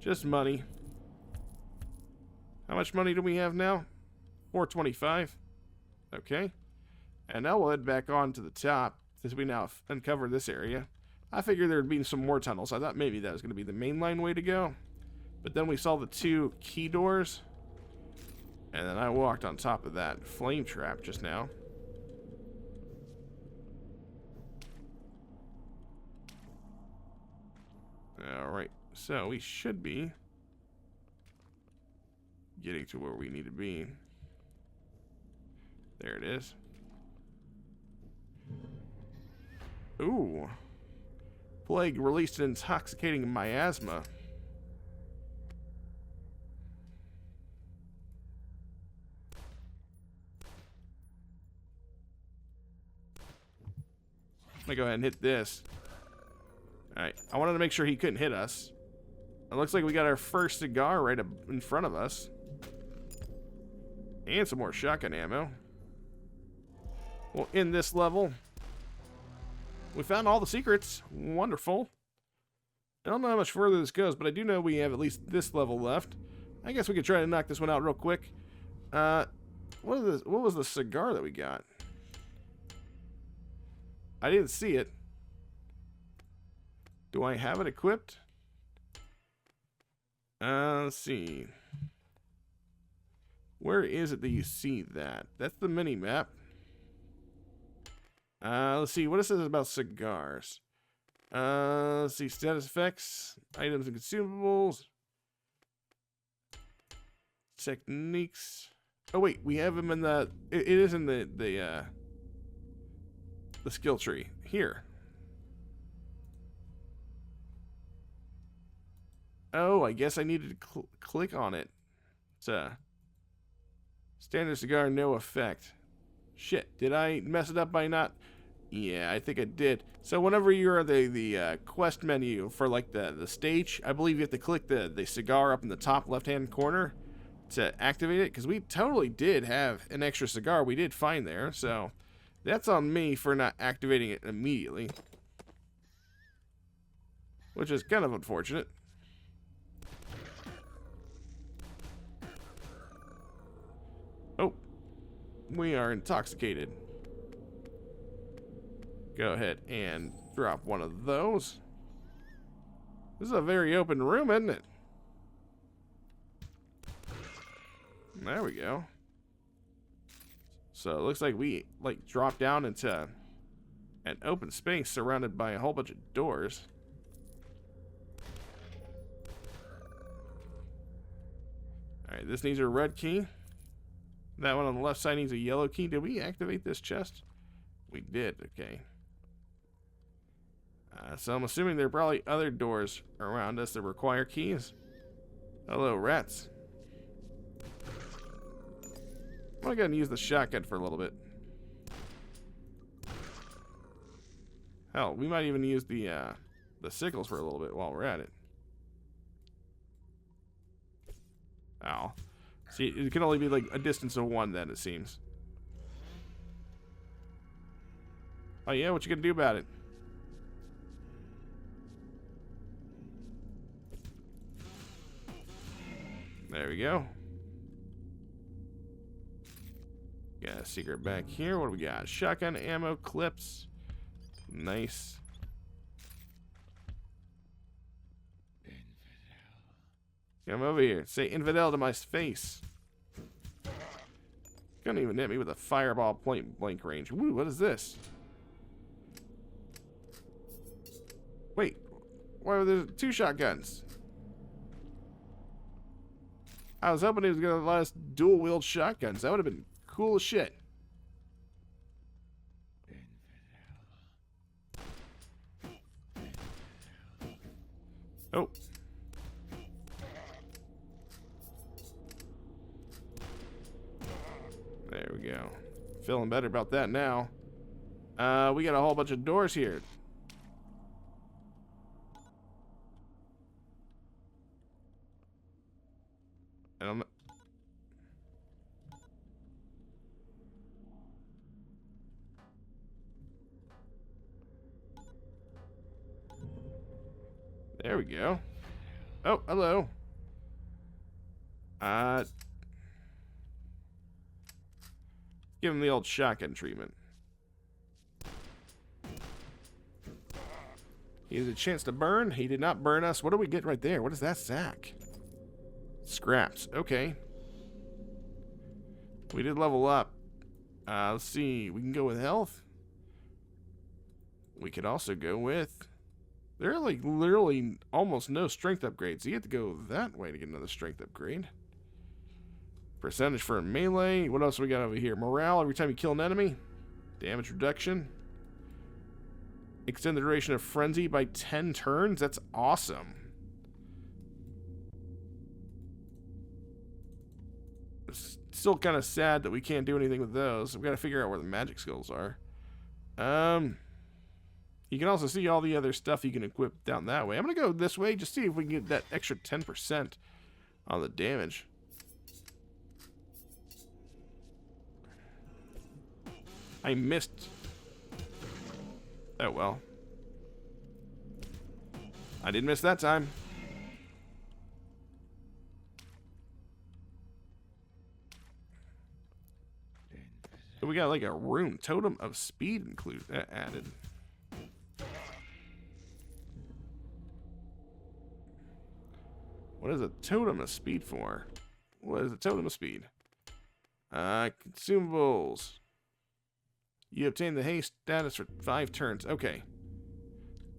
Just money. How much money do we have now? 425. Okay. And now we'll head back on to the top, since we now uncovered this area. I figured there would be some more tunnels. I thought maybe that was going to be the mainline way to go. But then we saw the 2 key doors. And then I walked on top of that flame trap just now. Alright, so we should be getting to where we need to be. There it is. Ooh. Plague released an intoxicating miasma. I'm gonna go ahead and hit this. Alright, I wanted to make sure he couldn't hit us. It looks like we got our first cigar right up in front of us. And some more shotgun ammo. Well, in this level, we found all the secrets. Wonderful. I don't know how much further this goes, but I do know we have at least this level left. I guess we could try to knock this one out real quick. What was the cigar that we got? I didn't see it. Do I have it equipped? Let's see. Where is it that you see that? That's the mini map. Let's see. What it says about cigars. Let's see. Status effects, items and consumables, techniques. Oh wait, we have them in the. It is in the skill tree here. Oh, I guess I needed to click on it. It's a standard cigar, no effect. Shit, did I mess it up by not? Yeah, I think I did. So whenever you're at the quest menu for like the stage, I believe you have to click the cigar up in the top left-hand corner to activate it, because we totally did have an extra cigar we did find there, so that's on me for not activating it immediately, which is kind of unfortunate. Oh, we are intoxicated. Go ahead and drop one of those. This is a very open room, isn't it? There we go. So it looks like we dropped down into an open space surrounded by a whole bunch of doors. Alright, this needs a red key. That one on the left side needs a yellow key. Did we activate this chest? We did, okay. So I'm assuming there are probably other doors around us that require keys. Hello, rats. I'm gonna go and use the shotgun for a little bit. Hell, we might even use the sickles for a little bit while we're at it. Ow. See, it can only be like a distance of 1 then, it seems. Oh yeah, what you gonna do about it? There we go. Got a secret back here. What do we got? Shotgun ammo clips. Nice. Come over here. Say infidel to my face. Couldn't even hit me with a fireball point blank range. Woo, what is this? Wait. Why were there 2 shotguns? I was hoping he was going to let us dual wield shotguns. That would have been cool as shit. Oh. There we go. Feeling better about that now. We got a whole bunch of doors here. And there we go. Oh, hello. Give him the old shotgun treatment. He has a chance to burn. He did not burn us. What do we get right there? What is that sack? Scraps. Okay. We did level up. Let's see. We can go with health. We could also go with... There are like literally almost no strength upgrades. So you have to go that way to get another strength upgrade. Percentage for melee. What else we got over here? Morale every time you kill an enemy. Damage reduction. Extend the duration of frenzy by 10 turns. That's awesome. It's still kind of sad that we can't do anything with those. We've got to figure out where the magic skills are. You can also see all the other stuff you can equip down that way. I'm going to go this way, just see if we can get that extra 10% on the damage. I missed. Oh, well. I didn't miss that time. So we got like a room. Totem of speed added. What is a totem of speed for? What is a totem of speed? Consumables. You obtain the haste status for 5 turns. Okay.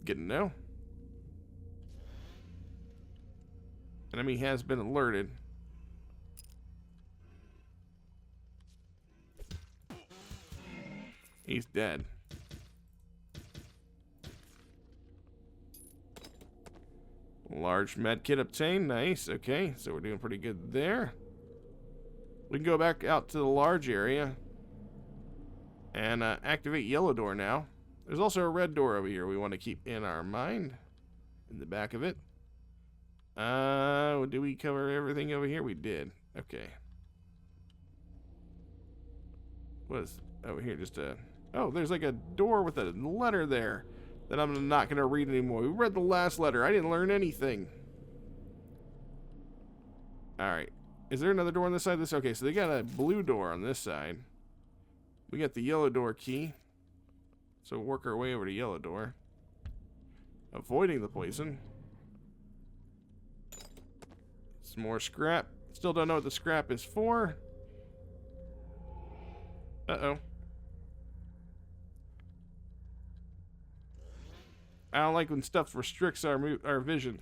Good to know. Enemy has been alerted. He's dead. Large med kit obtained. Nice. Okay, so we're doing pretty good there. We can go back out to the large area and activate yellow door now. There's also a red door over here we want to keep in our mind. In the back of it. Did we cover everything over here? We did. Okay. What is over here? Just a... Oh, there's like a door with a letter there that I'm not going to read anymore. We read the last letter. I didn't learn anything. Alright. Is there another door on this side? Okay, so they got a blue door on this side. We got the yellow door key. So we'll work our way over to yellow door. Avoiding the poison. Some more scrap. Still don't know what the scrap is for. Uh-oh. I don't like when stuff restricts our vision.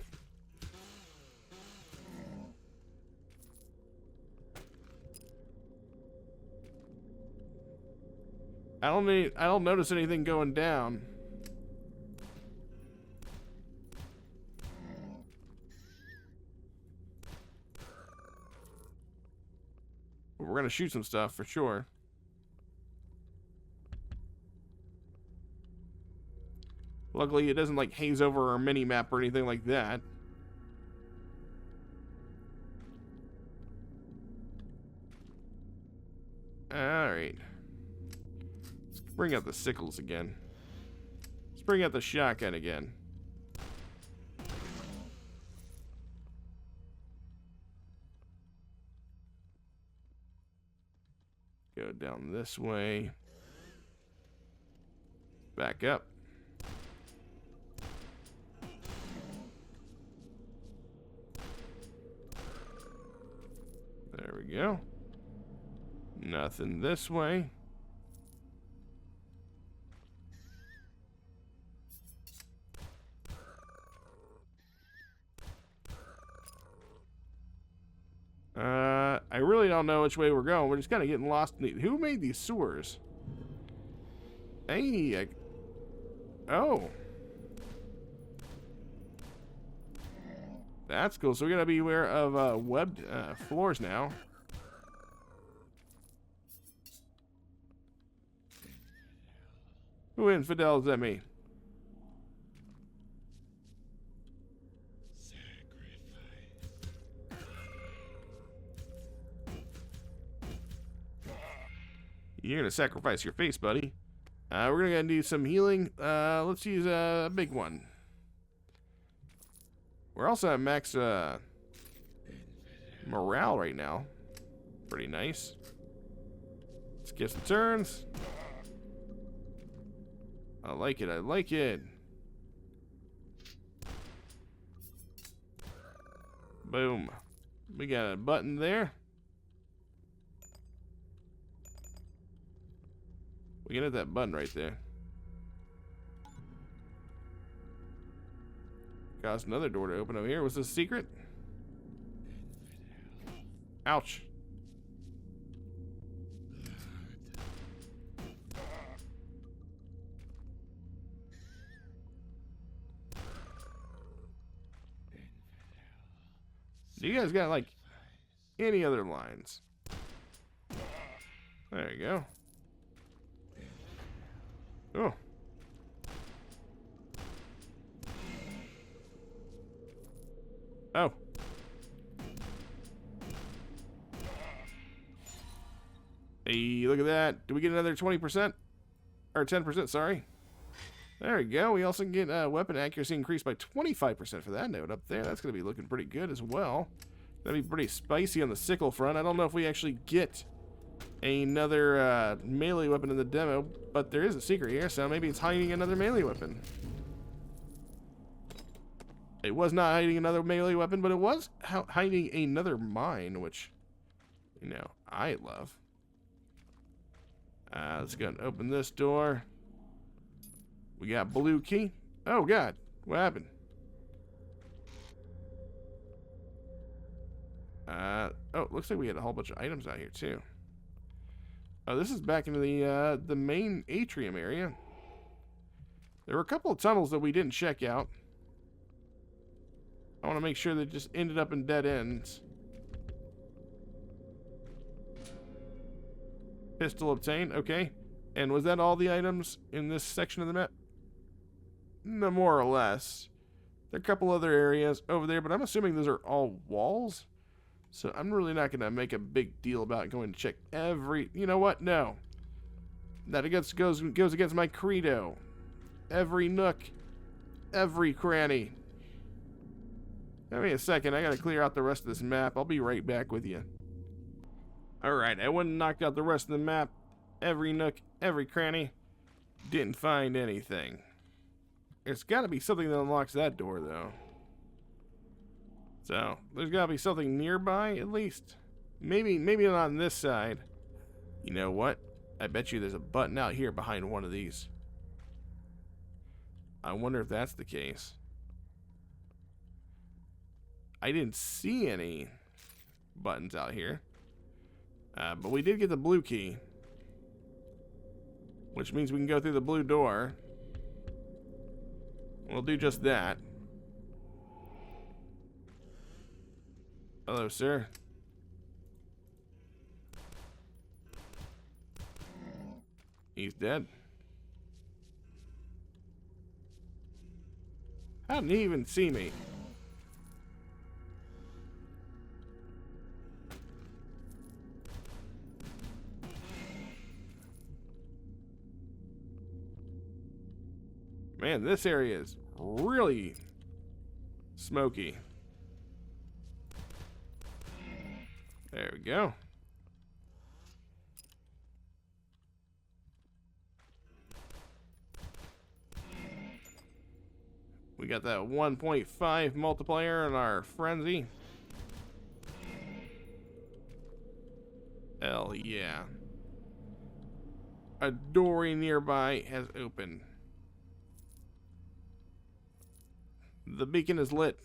I don't notice anything going down. We're gonna shoot some stuff for sure. Luckily, it doesn't like haze over our mini map or anything like that. Alright. Let's bring out the sickles again. Let's bring out the shotgun again. Go down this way. Back up. There we go. Nothing this way. I really don't know which way we're going. We're just kind of getting lost in who made these sewers? Hey, oh. That's cool. So we gotta be aware of webbed floors now. Who infidel does that mean? You're gonna sacrifice your face, buddy. We're gonna do some healing. Let's use a big one. We're also at max morale right now. Pretty nice. Let's get some turns. I like it. I like it. Boom. We got a button there. We can hit that button right there. Caused another door to open over here. Was this a secret? Ouch. Do you guys got like any other lines? There you go. Oh. Oh. Hey, look at that. Do we get another 20%? Or 10%, sorry. There we go. We also get weapon accuracy increased by 25% for that note up there. That's going to be looking pretty good as well. That'd be pretty spicy on the sickle front. I don't know if we actually get another melee weapon in the demo, but there is a secret here, so maybe it's hiding another melee weapon. It was not hiding another melee weapon, but it was hiding another mine, which, you know, I love. Let's go and open this door. We got blue key. Oh, God. What happened? Oh, looks like we had a whole bunch of items out here, too. Oh, this is back into the main atrium area. There were a couple of tunnels that we didn't check out. I want to make sure they just ended up in dead ends. Pistol obtained. Okay. And was that all the items in this section of the map? No, more or less. There are a couple other areas over there, but I'm assuming those are all walls. So I'm really not going to make a big deal about going to check every... You know what? No. That goes against my credo. Every nook. Every cranny. Give me a second. I got to clear out the rest of this map. I'll be right back with you. Alright, I went and knocked out the rest of the map. Every nook, every cranny. Didn't find anything. There's got to be something that unlocks that door, though. So, there's got to be something nearby, at least. Maybe not on this side. You know what? I bet you there's a button out here behind one of these. I wonder if that's the case. I didn't see any buttons out here. But we did get the blue key. Which means we can go through the blue door. We'll do just that. Hello, sir. He's dead. How didn't he even see me? Man, this area is really smoky. There we go. We got that 1.5 multiplier in our frenzy. Hell yeah. A doorway nearby has opened. The beacon is lit.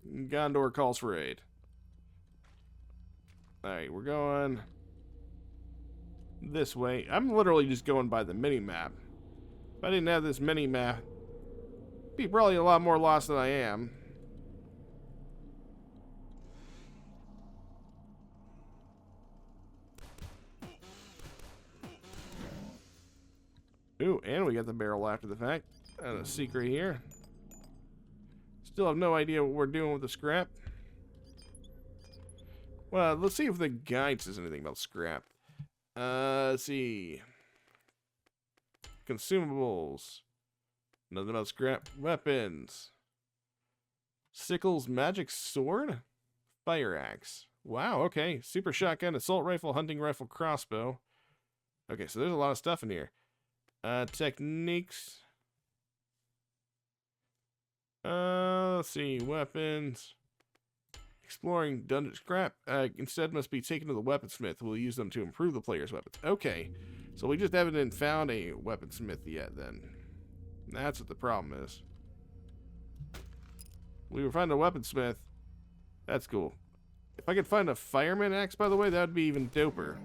Gondor calls for aid. Alright, we're going this way. I'm literally just going by the mini-map. If I didn't have this mini-map, I'd be probably a lot more lost than I am. Ooh, and we got the barrel after the fact. And a secret here. Still have no idea what we're doing with the scrap. Well, let's see if the guide says anything about scrap. Let's see. Consumables. Nothing about scrap. Weapons. Sickles, magic sword? Fire axe. Wow, okay. Super shotgun, assault rifle, hunting rifle, crossbow. Okay, so there's a lot of stuff in here. Techniques. Let's see. Weapons. Exploring dungeon scrap. Instead must be taken to the weaponsmith. We'll use them to improve the player's weapons. Okay. So we just haven't found a weaponsmith yet then. That's what the problem is. We were finding a weaponsmith. That's cool. If I could find a fireman axe, by the way, that would be even doper.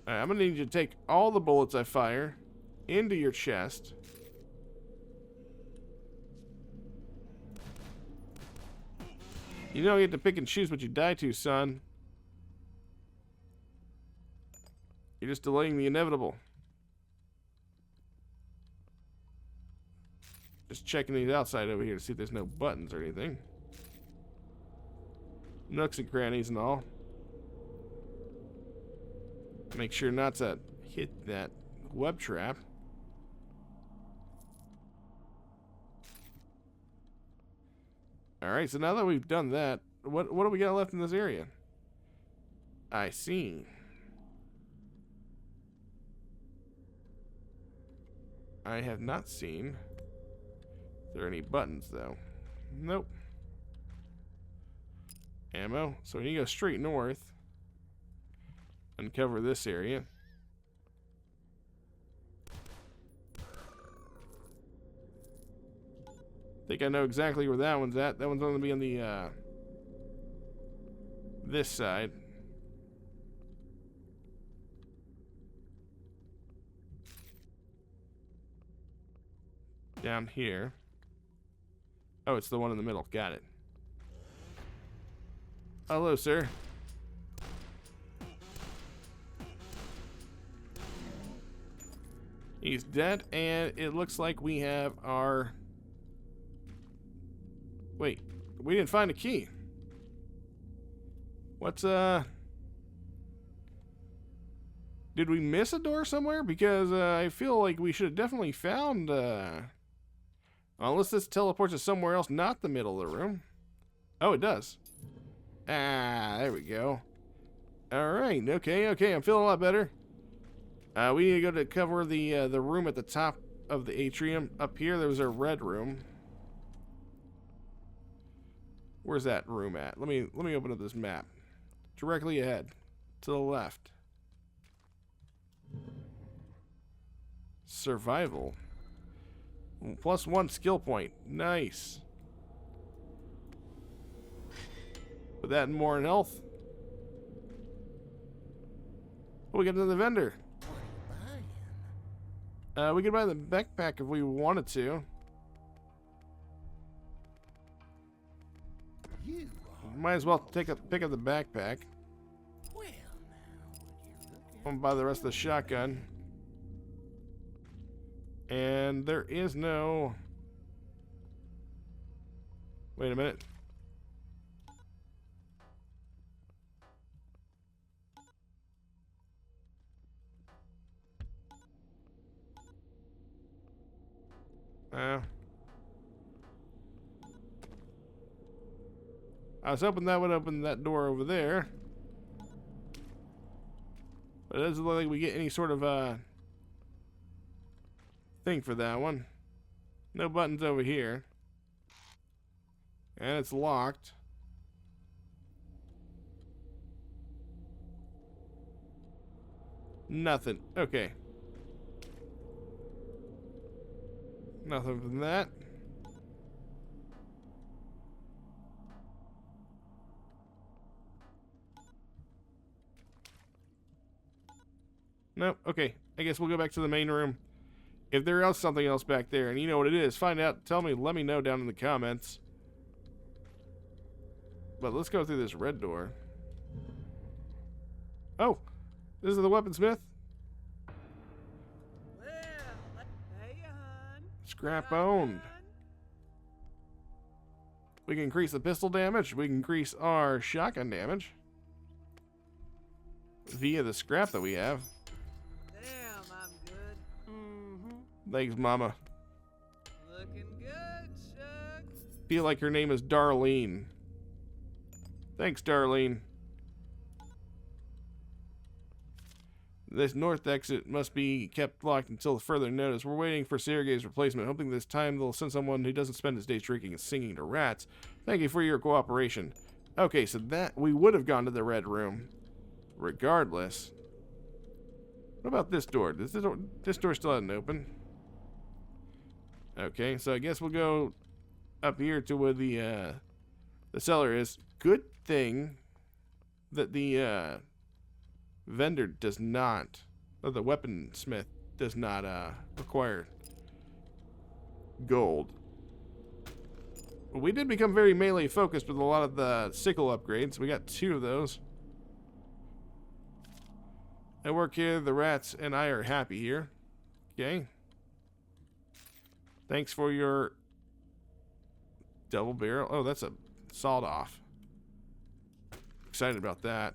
Alright, I'm gonna need you to take all the bullets I fire into your chest. You don't get to pick and choose what you die to, son. You're just delaying the inevitable. Just checking these outside over here to see if there's no buttons or anything. Nooks and crannies and all. Make sure not to hit that web trap. Alright, so now that we've done that, what do we got left in this area? I see. I have not seen. Are there any buttons, though? Nope. Ammo. So you go straight north. Uncover this area. Think I know exactly where that one's at. That one's going to be on the this side. Down here. Oh, it's the one in the middle. Got it. Hello, sir. He's dead, and it looks like we have our... Wait, we didn't find a key. What's, Did we miss a door somewhere? Because, I feel like we should have definitely found, Unless this teleports us somewhere else, not the middle of the room. Oh, it does. Ah, there we go. Alright, okay, I'm feeling a lot better. We need to go to cover the room at the top of the atrium. Up here, there was a red room. Where's that room at? Let me open up this map. Directly ahead. To the left. Survival. +1 skill point. Nice. Put that in more in health. Oh, we got another vendor. We could buy the backpack if we wanted to. Might as well pick up the backpack. I'm gonna buy the rest of the shotgun. And there is no... Wait a minute. I was hoping that would open that door over there. But it doesn't look like we get any sort of thing for that one. No buttons over here. And it's locked. Nothing. Okay. Nothing from that. Nope. Okay. I guess we'll go back to the main room. If there is something else back there, and you know what it is, find out, tell me, let me know down in the comments. But let's go through this red door. Oh, this is the weaponsmith. Scrap owned. We can increase the pistol damage. We can increase our shotgun damage via the scrap that we have. Damn, I'm good. Thanks, Mama. Looking good, Chuck. Feel like her name is Darlene. Thanks, Darlene. This north exit must be kept locked until further notice. We're waiting for Sergei's replacement, hoping this time they'll send someone who doesn't spend his days drinking and singing to rats. Thank you for your cooperation. Okay, so that we would have gone to the red room, regardless. What about this door? This door still hasn't opened. Okay, so I guess we'll go up here to where the cellar is. Good thing that the vendor does not, or the weaponsmith does not require gold. But we did become very melee focused with a lot of the sickle upgrades. We got 2 of those. I work here, the rats and I are happy here. Okay. Thanks for your double barrel. Oh, that's a sawed off. Excited about that.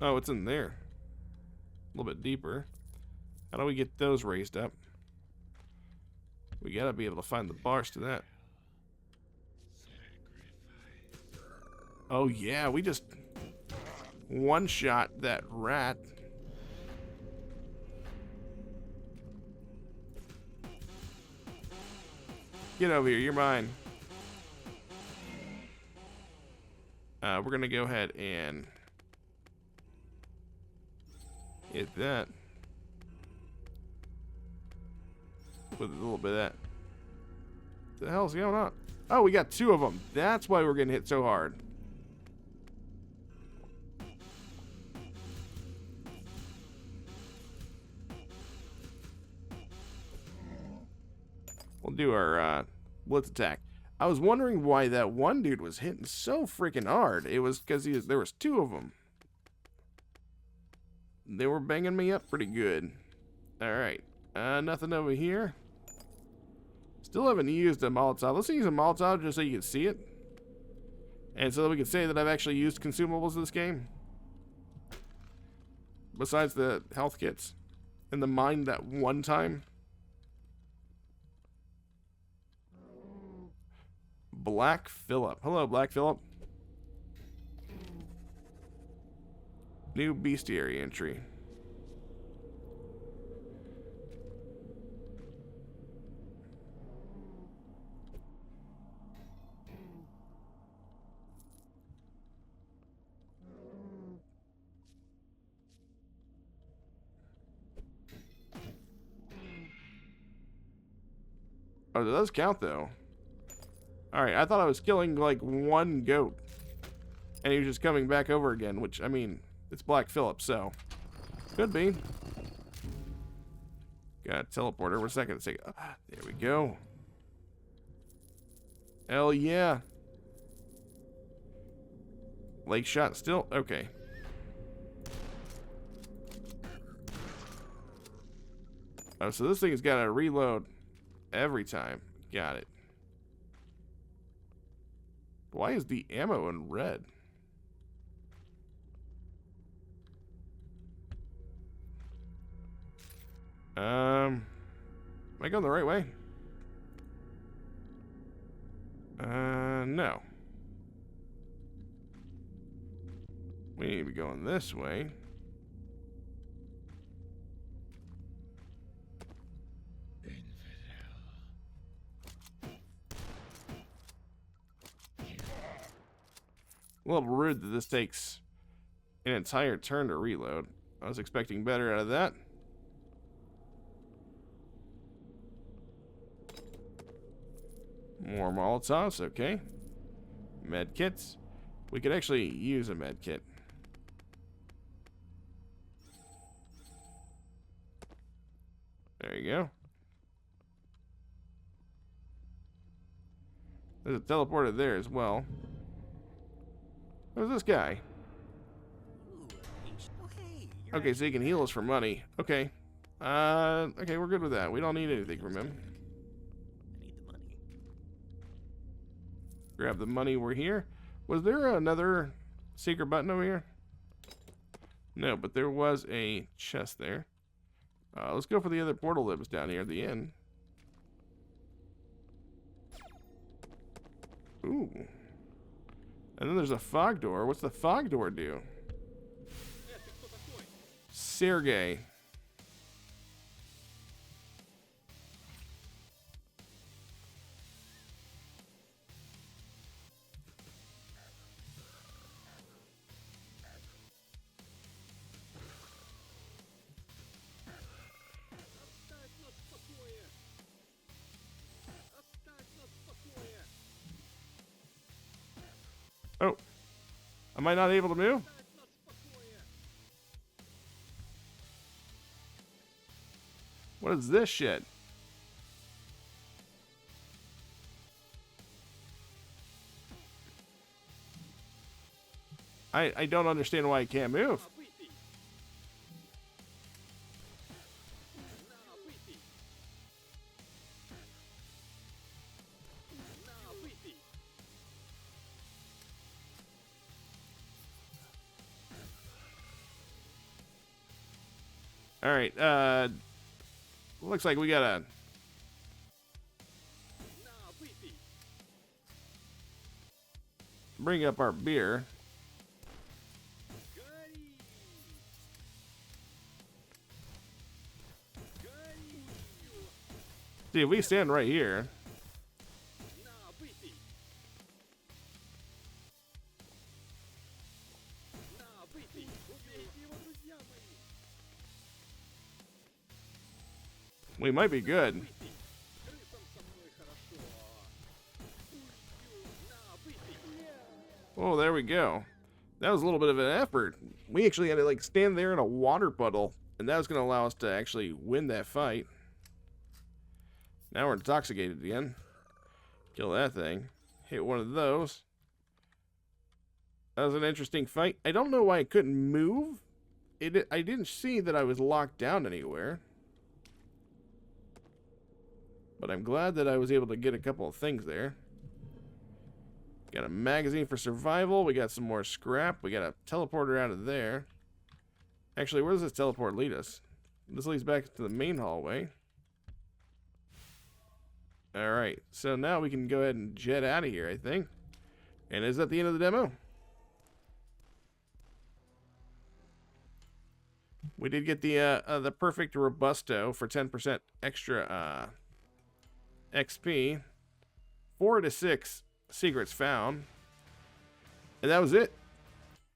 Oh, it's in there. A little bit deeper. How do we get those raised up? We gotta be able to find the bars to that. Oh yeah, we just one-shot that rat. Get over here, you're mine. We're gonna go ahead and hit that with a little bit of that. What the hell's going on? Oh, we got 2 of them. That's why we're getting hit so hard. We'll do our blitz attack. I was wondering why that one dude was hitting so freaking hard. It was because there was 2 of them. They were banging me up pretty good. Alright. Nothing over here. Still haven't used a Molotov. Let's use a Molotov just so you can see it. And so that we can say that I've actually used consumables in this game. Besides the health kits. And the mine that one time. Black Phillip. Hello, Black Phillip. New bestiary entry. Oh, it does count though. Alright, I thought I was killing like 1 goat. And he was just coming back over again, which, I mean, it's Black Phillip, so. Could be. Got a teleporter. We're second to say. There we go. Hell yeah. Lake shot still? Okay. Oh, so this thing's got to reload every time. Got it. Why is the ammo in red? Am I going the right way? No. We need to be going this way. A little rude that this takes an entire turn to reload. I was expecting better out of that. More Molotovs, okay. Med kits. We could actually use a med kit. There you go. There's a teleporter there as well. Who's this guy? Okay, so he can heal us for money. Okay. Okay, we're good with that. We don't need anything from him. Grab the money, we're here. Was there another secret button over here? No, but there was a chest there. Let's go for the other portal that was down here at the end. Ooh. And then there's a fog door. What's the fog door do? Sergey. Oh. Am I not able to move? What is this shit? I don't understand why I can't move. All right, looks like we gotta bring up our beer. See, if we stand right here. We might be good. Oh, there we go. That was a little bit of an effort. We actually had to like stand there in a water puddle, and that was going to allow us to actually win that fight. Now we're intoxicated again. Kill that thing. Hit one of those. That was an interesting fight. I don't know why I couldn't move. I didn't see that I was locked down anywhere. But I'm glad that I was able to get a couple of things there. Got a magazine for survival. We got some more scrap. We got a teleporter out of there. Actually, where does this teleport lead us? This leads back to the main hallway. Alright, so now we can go ahead and jet out of here, I think. And is that the end of the demo? We did get the perfect Robusto for 10% extra XP. 4 to 6 secrets found. And that was it.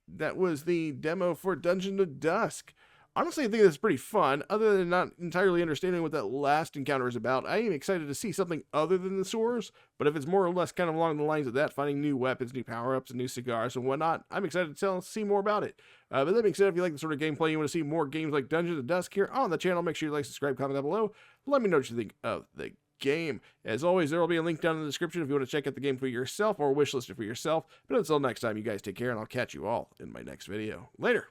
That was the demo for Dungeons of Dusk. Honestly, I think this is pretty fun. Other than not entirely understanding what that last encounter is about, I am excited to see something other than the sewers. But if it's more or less kind of along the lines of that, finding new weapons, new power-ups, and new cigars and whatnot, I'm excited to see more about it. But that being said, if you like the sort of gameplay, you want to see more games like Dungeons of Dusk here on the channel, make sure you like, subscribe, comment down below. Let me know what you think of the game. As always, there will be a link down in the description if you want to check out the game for yourself or wishlist it for yourself. But until next time, you guys take care, and I'll catch you all in my next video. Later.